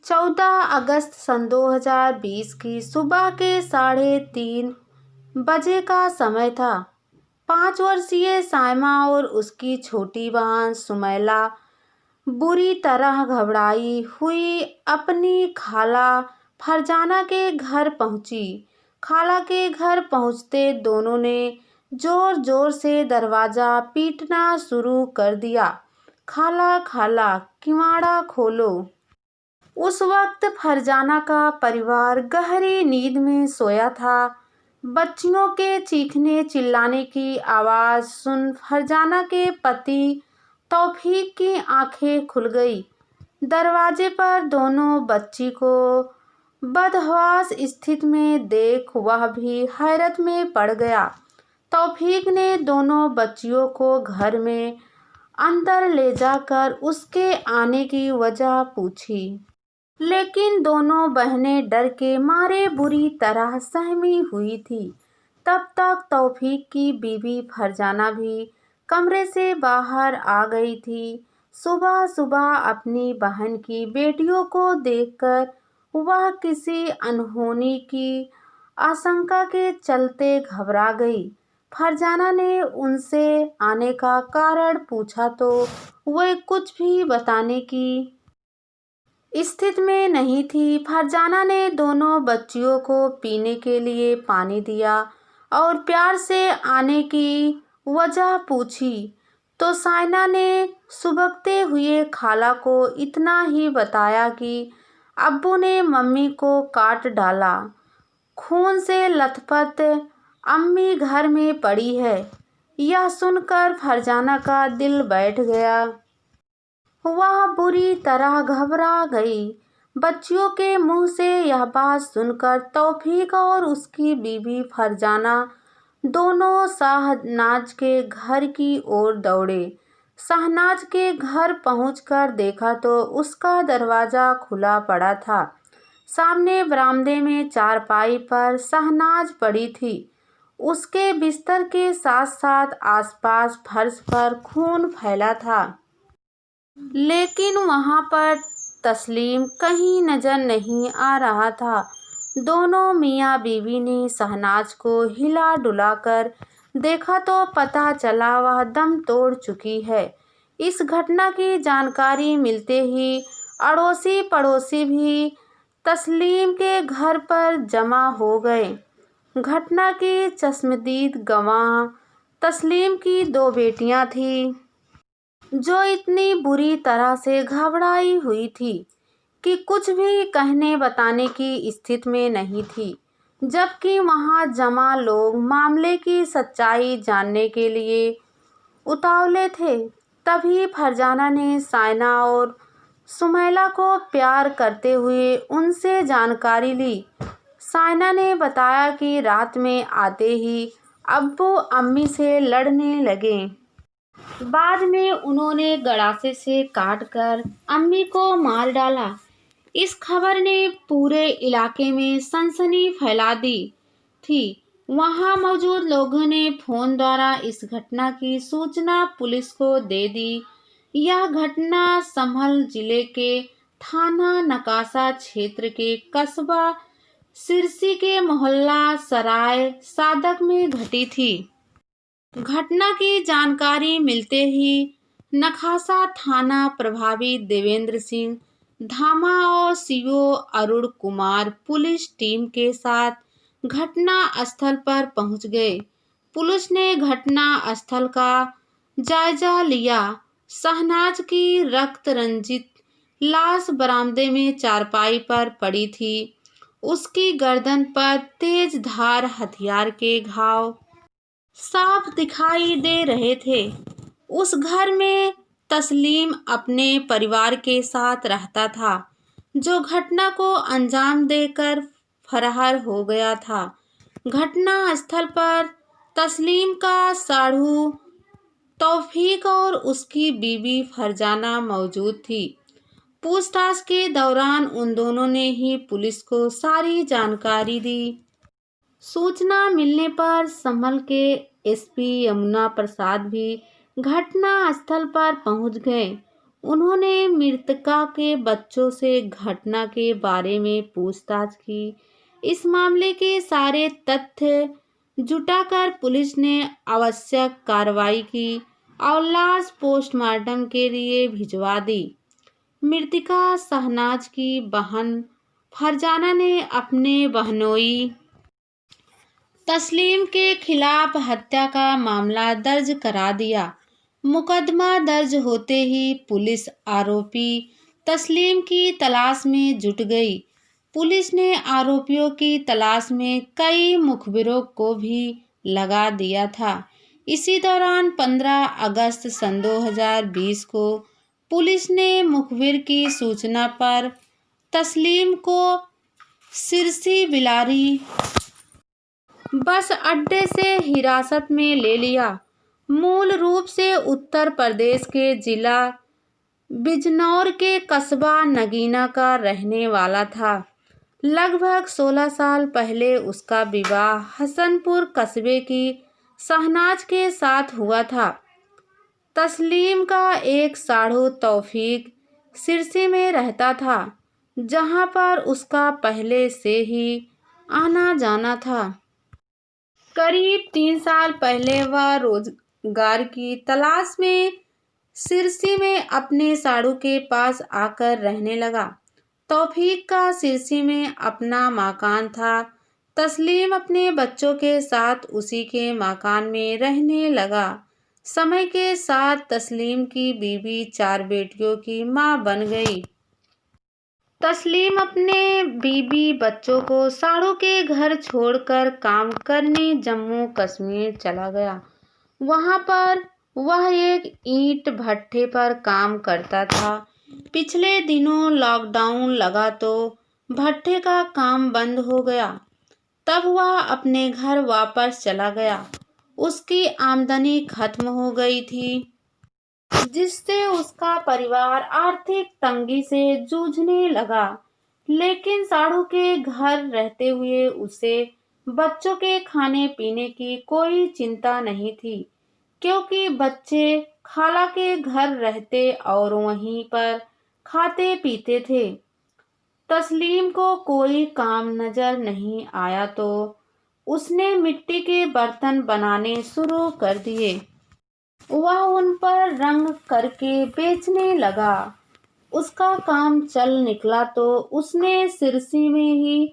14 अगस्त सन 2020 की सुबह के 3:30 बजे का समय था। 5 वर्षीय साइमा और उसकी छोटी बहन सुमैला बुरी तरह घबराई हुई अपनी खाला फरजाना के घर पहुंची। खाला के घर पहुंचते दोनों ने जोर जोर से दरवाजा पीटना शुरू कर दिया। खाला खाला किवाड़ा खोलो। उस वक्त फरजाना का परिवार गहरी नींद में सोया था। बच्चियों के चीखने चिल्लाने की आवाज़ सुन फरजाना के पति तौफीक की आंखें खुल गई। दरवाजे पर दोनों बच्ची को बदहवास स्थिति में देख वह भी हैरत में पड़ गया। तौफीक ने दोनों बच्चियों को घर में अंदर ले जाकर उसके आने की वजह पूछी, लेकिन दोनों बहनें डर के मारे बुरी तरह सहमी हुई थी। तब तक तौफीक की बीवी फरजाना भी कमरे से बाहर आ गई थी। सुबह सुबह अपनी बहन की बेटियों को देखकर वह किसी अनहोनी की आशंका के चलते घबरा गई। फरजाना ने उनसे आने का कारण पूछा तो वे कुछ भी बताने की स्थिति में नहीं थी। फरजाना ने दोनों बच्चियों को पीने के लिए पानी दिया और प्यार से आने की वजह पूछी तो साइना ने सुबकते हुए खाला को इतना ही बताया कि अब्बू ने मम्मी को काट डाला, खून से लथपथ अम्मी घर में पड़ी है। यह सुनकर फरजाना का दिल बैठ गया। वह बुरी तरह घबरा गई। बच्चियों के मुंह से यह बात सुनकर तौफीक और उसकी बीवी फरजाना दोनों शहनाज के घर की ओर दौड़े। शहनाज के घर पहुंचकर देखा तो उसका दरवाजा खुला पड़ा था। सामने बरामदे में चारपाई पर शहनाज पड़ी थी। उसके बिस्तर के साथ साथ आसपास फर्श पर खून फैला था, लेकिन वहां पर तस्लीम कहीं नजर नहीं आ रहा था। दोनों मियाँ बीवी ने शहनाज को हिला डुलाकर देखा तो पता चला वह दम तोड़ चुकी है। इस घटना की जानकारी मिलते ही अड़ोसी पड़ोसी भी तस्लीम के घर पर जमा हो गए। घटना की चश्मदीद गवाह तस्लीम की 2 बेटियां थीं, जो इतनी बुरी तरह से घबराई हुई थी कि कुछ भी कहने बताने की स्थिति में नहीं थी, जबकि वहां जमा लोग मामले की सच्चाई जानने के लिए उतावले थे। तभी फरजाना ने साइना और सुमैला को प्यार करते हुए उनसे जानकारी ली। साइना ने बताया कि रात में आते ही अब्बू अम्मी से लड़ने लगे। बाद में उन्होंने गड़ासे से काटकर अम्मी को मार डाला। इस खबर ने पूरे इलाके में सनसनी फैला दी थी। वहां मौजूद लोगों ने फोन द्वारा इस घटना की सूचना पुलिस को दे दी। यह घटना संभल जिले के थाना नकासा क्षेत्र के कस्बा सिरसी के मोहल्ला सराय सादक में घटी थी। घटना की जानकारी मिलते ही नखासा थाना प्रभारी देवेंद्र सिंह धामा और CO Arun Kumar police team के साथ घटना स्थल पर पहुंच गए। पुलिस ने घटना स्थल का जायजा लिया। शहनाज की रक्त रंजित लाश बरामदे में चारपाई पर पड़ी थी। उसकी गर्दन पर तेज धार हथियार के घाव साफ दिखाई दे रहे थे। उस घर में तस्लीम अपने परिवार के साथ रहता था, जो घटना को अंजाम देकर फरार हो गया था। घटना स्थल पर तस्लीम का साढ़ू तौफीक और उसकी बीवी फरजाना मौजूद थी। पूछताछ के दौरान उन दोनों ने ही पुलिस को सारी जानकारी दी। सूचना मिलने पर संभल के एसपी यमुना प्रसाद भी घटना स्थल पर पहुंच गए। उन्होंने मृतका के बच्चों से घटना के बारे में पूछताछ की। इस मामले के सारे तथ्य जुटाकर पुलिस ने आवश्यक कार्रवाई की और लाश पोस्टमार्टम के लिए भिजवा दी। मृतका शहनाज की बहन फरजाना ने अपने बहनोई तस्लीम के खिलाफ हत्या का मामला दर्ज करा दिया। मुकदमा दर्ज होते ही पुलिस आरोपी तस्लीम की तलाश में जुट गई। पुलिस ने आरोपियों की तलाश में कई मुखबिरों को भी लगा दिया था। इसी दौरान 15 अगस्त सन 2020 को पुलिस ने मुखबिर की सूचना पर तस्लीम को सिरसी बिलारी बस अड्डे से हिरासत में ले लिया। मूल रूप से उत्तर प्रदेश के जिला बिजनौर के कस्बा नगीना का रहने वाला था। लगभग 16 साल पहले उसका विवाह हसनपुर कस्बे की शहनाज के साथ हुआ था। तस्लीम का एक साढ़ू तौफीक सिरसी में रहता था, जहां पर उसका पहले से ही आना जाना था। करीब 3 साल पहले वह रोजगार की तलाश में सिरसी में अपने साढ़ू के पास आकर रहने लगा। तौफीक का सिरसी में अपना मकान था। तस्लीम अपने बच्चों के साथ उसी के मकान में रहने लगा। समय के साथ तस्लीम की बीवी 4 बेटियों की मां बन गई। तस्लीम अपने बीवी बच्चों को साड़ू के घर छोड़कर काम करने जम्मू कश्मीर चला गया। वहां पर वह एक ईंट भट्ठे पर काम करता था। पिछले दिनों लॉकडाउन लगा तो भट्ठे का काम बंद हो गया। तब वह अपने घर वापस चला गया। उसकी आमदनी खत्म हो गई थी, जिससे उसका परिवार आर्थिक तंगी से जूझने लगा। लेकिन साड़ू के घर रहते हुए उसे बच्चों के खाने पीने की कोई चिंता नहीं थी, क्योंकि बच्चे खाला के घर रहते और वहीं पर खाते पीते थे। तस्लीम को कोई काम नजर नहीं आया तो उसने मिट्टी के बर्तन बनाने शुरू कर दिए। वह उन पर रंग करके बेचने लगा। उसका काम चल निकला तो उसने सिरसी में ही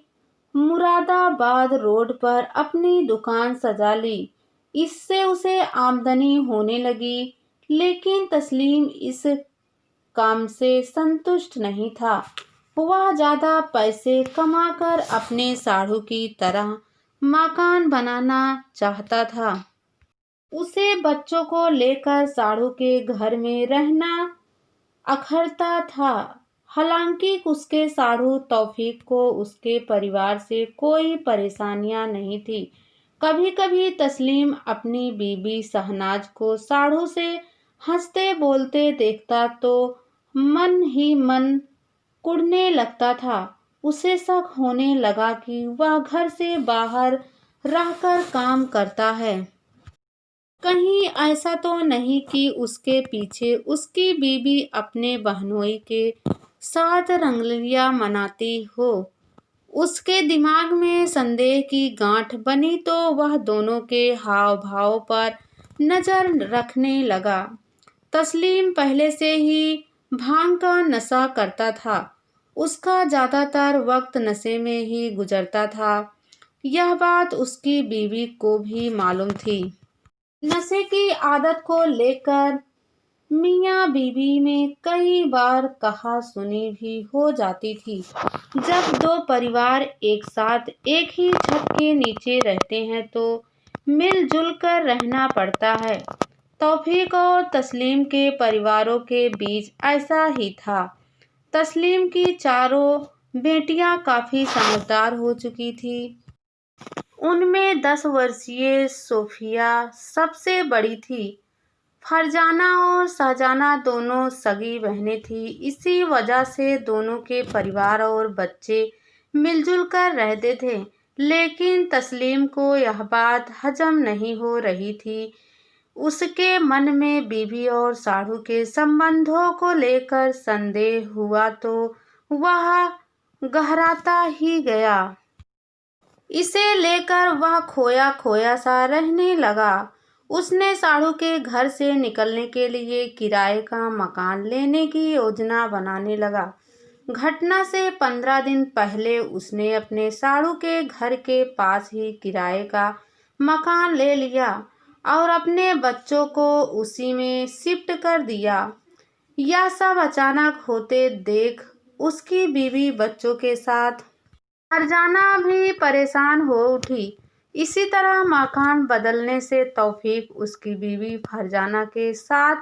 मुरादाबाद रोड पर अपनी दुकान सजा ली। इससे उसे आमदनी होने लगी। लेकिन तस्लीम इस काम से संतुष्ट नहीं था। वह ज्यादा पैसे कमाकर अपने साढ़ू की तरह मकान बनाना चाहता था। उसे बच्चों को लेकर साढ़ू के घर में रहना अखरता था। हालांकि उसके साढ़ू तौफीक को उसके परिवार से कोई परेशानियां नहीं थी। कभी कभी तस्लीम अपनी बीबी शहनाज को साढ़ू से हंसते बोलते देखता तो मन ही मन कुढ़ने लगता था। उसे शक होने लगा कि वह घर से बाहर रहकर काम करता है। कहीं ऐसा तो नहीं कि उसके पीछे उसकी बीवी अपने बहनोई के साथ रंगलिया मनाती हो। उसके दिमाग में संदेह की गांठ बनी तो वह दोनों के हाव भाव पर नजर रखने लगा। तस्लीम पहले से ही भांग का नशा करता था। उसका ज्यादातर वक्त नशे में ही गुजरता था। यह बात उसकी बीवी को भी मालूम थी। नशे की आदत को लेकर मियाँ बीवी में कई बार कहा सुनी भी हो जाती थी। जब दो परिवार एक साथ एक ही छत के नीचे रहते हैं तो मिलजुल कर रहना पड़ता है। तौफीक और तस्लीम के परिवारों के बीच ऐसा ही था। तस्लीम की चारों बेटियां काफी समझदार हो चुकी थी। उनमें 10 वर्षीय सोफिया सबसे बड़ी थी। फरजाना और शाहजाना दोनों सगी बहनें थीं। इसी वजह से दोनों के परिवार और बच्चे मिलजुल कर रहते थे। लेकिन तस्लीम को यह बात हजम नहीं हो रही थी। उसके मन में बीवी और साढ़ू के संबंधों को लेकर संदेह हुआ तो वह गहराता ही गया। इसे लेकर वह खोया खोया सा रहने लगा। उसने साढ़ू के घर से निकलने के लिए किराए का मकान लेने की योजना बनाने लगा। घटना से 15 दिन पहले उसने अपने साढ़ू के घर के पास ही किराए का मकान ले लिया और अपने बच्चों को उसी में शिफ्ट कर दिया। यह सब अचानक होते देख उसकी बीवी बच्चों के साथ फरजाना भी परेशान हो उठी। इसी तरह मकान बदलने से तौफीक उसकी बीवी फरजाना के साथ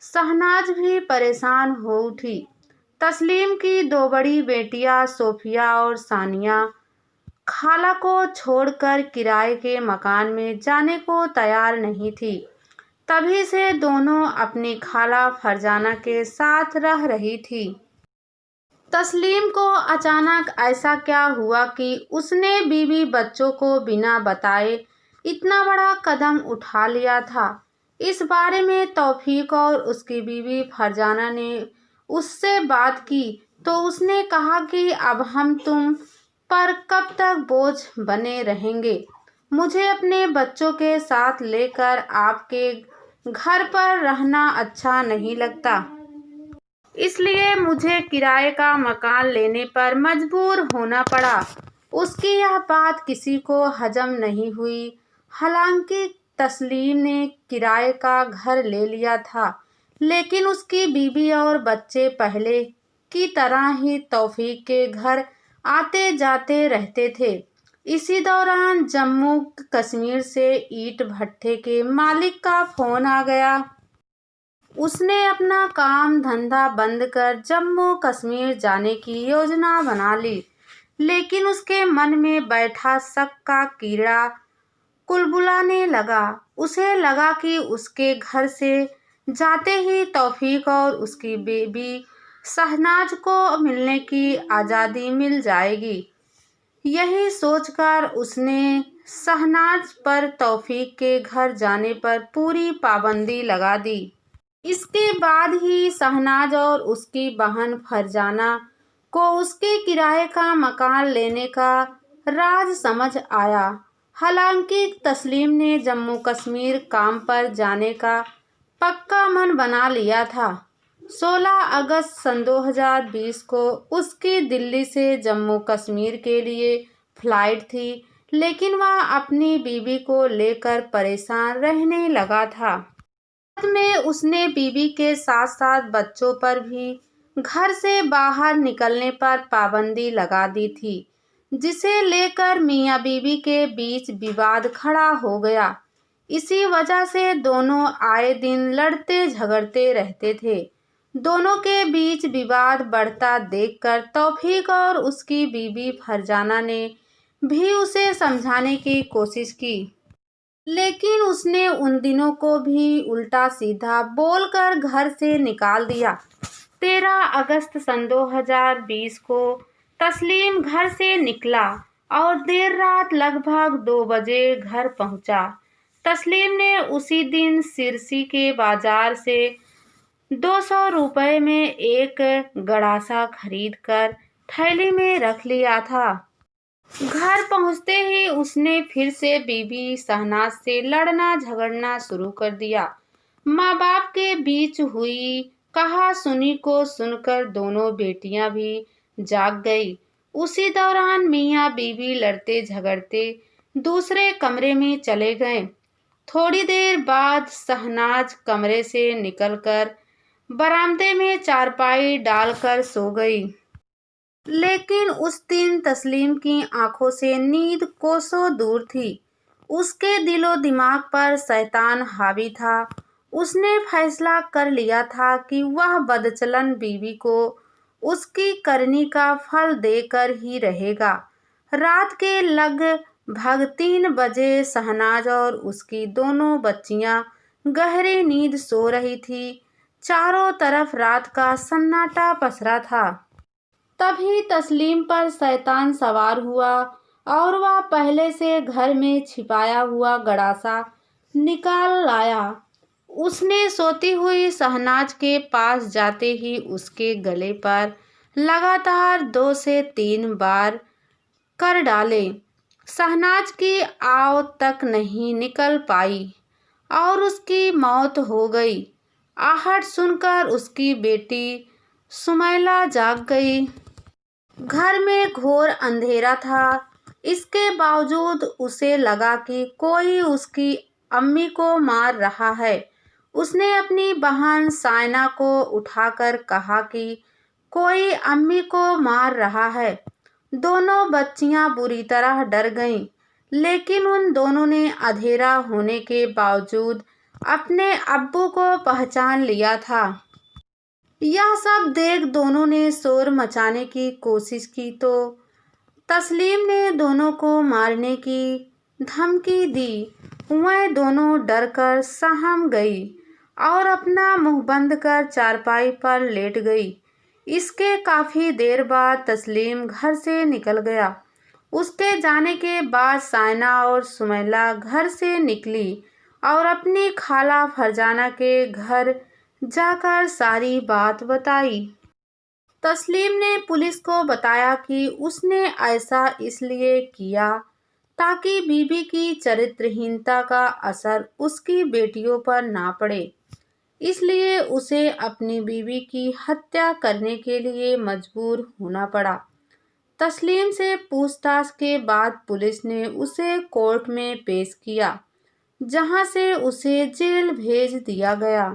शहनाज भी परेशान हो उठी। तस्लीम की दो बड़ी बेटियां सोफिया और सानिया खाला को छोड़कर किराए के मकान में जाने को तैयार नहीं थी। तभी से दोनों अपनी खाला फरजाना के साथ रह रही थी। तस्लीम को अचानक ऐसा क्या हुआ कि उसने बीवी बच्चों को बिना बताए इतना बड़ा कदम उठा लिया था। इस बारे में तौफीक और उसकी बीवी फरजाना ने उससे बात की तो उसने कहा कि अब हम तुम पर कब तक बोझ बने रहेंगे। मुझे अपने बच्चों के साथ लेकर आपके घर पर रहना अच्छा नहीं लगता, इसलिए मुझे किराए का मकान लेने पर मजबूर होना पड़ा। उसकी यह बात किसी को हजम नहीं हुई। हालांकि तस्लीम ने किराए का घर ले लिया था, लेकिन उसकी बीवी और बच्चे पहले की तरह ही तौफीक के घर आते जाते रहते थे। इसी दौरान जम्मू कश्मीर से ईंट भट्ठे के मालिक का फोन आ गया। उसने अपना काम धंधा बंद कर जम्मू कश्मीर जाने की योजना बना ली, लेकिन उसके मन में बैठा शक का कीड़ा कुलबुलाने लगा। उसे लगा कि उसके घर से जाते ही तौफीक और उसकी बेबी शहनाज को मिलने की आज़ादी मिल जाएगी। यही सोचकर उसने शहनाज पर तौफीक के घर जाने पर पूरी पाबंदी लगा दी। इसके बाद ही शहनाज और उसकी बहन फरजाना को उसके किराए का मकान लेने का राज समझ आया। हालांकि तस्लीम ने जम्मू कश्मीर काम पर जाने का पक्का मन बना लिया था। 16 अगस्त सन 2020 को उसकी दिल्ली से जम्मू कश्मीर के लिए फ्लाइट थी, लेकिन वह अपनी बीवी को लेकर परेशान रहने लगा था। में उसने बीवी के साथ साथ बच्चों पर भी घर से बाहर निकलने पर पाबंदी लगा दी थी, जिसे लेकर मियां बीवी के बीच विवाद खड़ा हो गया। इसी वजह से दोनों आए दिन लड़ते झगड़ते रहते थे। दोनों के बीच विवाद बढ़ता देखकर तौफीक और उसकी बीवी फरजाना ने भी उसे समझाने की कोशिश की, लेकिन उसने उन दिनों को भी उल्टा सीधा बोलकर घर से निकाल दिया। 13 अगस्त सन 2020 को तस्लीम घर से निकला और देर रात लगभग 2 बजे घर पहुंचा। तस्लीम ने उसी दिन सिरसी के बाजार से 200 रुपये में एक गड़ासा खरीदकर थैली में रख लिया था। घर पहुंचते ही उसने फिर से बीवी शहनाज से लड़ना झगड़ना शुरू कर दिया। माँ बाप के बीच हुई कहा सुनी को सुनकर दोनों बेटियां भी जाग गई। उसी दौरान मियाँ बीवी लड़ते झगड़ते दूसरे कमरे में चले गए। थोड़ी देर बाद शहनाज कमरे से निकलकर बरामदे में चारपाई डालकर सो गई। लेकिन उस दिन तस्लीम की आंखों से नींद कोसों दूर थी। उसके दिलो दिमाग पर शैतान हावी था। उसने फैसला कर लिया था कि वह बदचलन बीवी को उसकी करनी का फल देकर ही रहेगा। रात के लगभग 3 बजे शहनाज और उसकी दोनों बच्चियां गहरी नींद सो रही थी। चारों तरफ रात का सन्नाटा पसरा था। तभी तस्लीम पर शैतान सवार हुआ और वह पहले से घर में छिपाया हुआ गड़ासा निकाल लाया। उसने सोती हुई शहनाज के पास जाते ही उसके गले पर लगातार 2 से 3 बार कर डाले। शहनाज की आह तक नहीं निकल पाई और उसकी मौत हो गई। आहट सुनकर उसकी बेटी सुमैला जाग गई। घर में घोर अंधेरा था। इसके बावजूद उसे लगा कि कोई उसकी अम्मी को मार रहा है। उसने अपनी बहन सायना को उठाकर कहा कि कोई अम्मी को मार रहा है। दोनों बच्चियां बुरी तरह डर गईं, लेकिन उन दोनों ने अंधेरा होने के बावजूद अपने अब्बू को पहचान लिया था। यह सब देख दोनों ने शोर मचाने की कोशिश की तो तस्लीम ने दोनों को मारने की धमकी दी। वह दोनों डरकर सहम गई और अपना मुंह बंद कर चारपाई पर लेट गई। इसके काफ़ी देर बाद तस्लीम घर से निकल गया। उसके जाने के बाद सायना और सुमैला घर से निकली और अपनी खाला फरजाना के घर जाकर सारी बात बताई। तस्लीम ने पुलिस को बताया कि उसने ऐसा इसलिए किया ताकि बीबी की चरित्रहीनता का असर उसकी बेटियों पर ना पड़े। इसलिए उसे अपनी बीवी की हत्या करने के लिए मजबूर होना पड़ा। तस्लीम से पूछताछ के बाद पुलिस ने उसे कोर्ट में पेश किया, जहां से उसे जेल भेज दिया गया।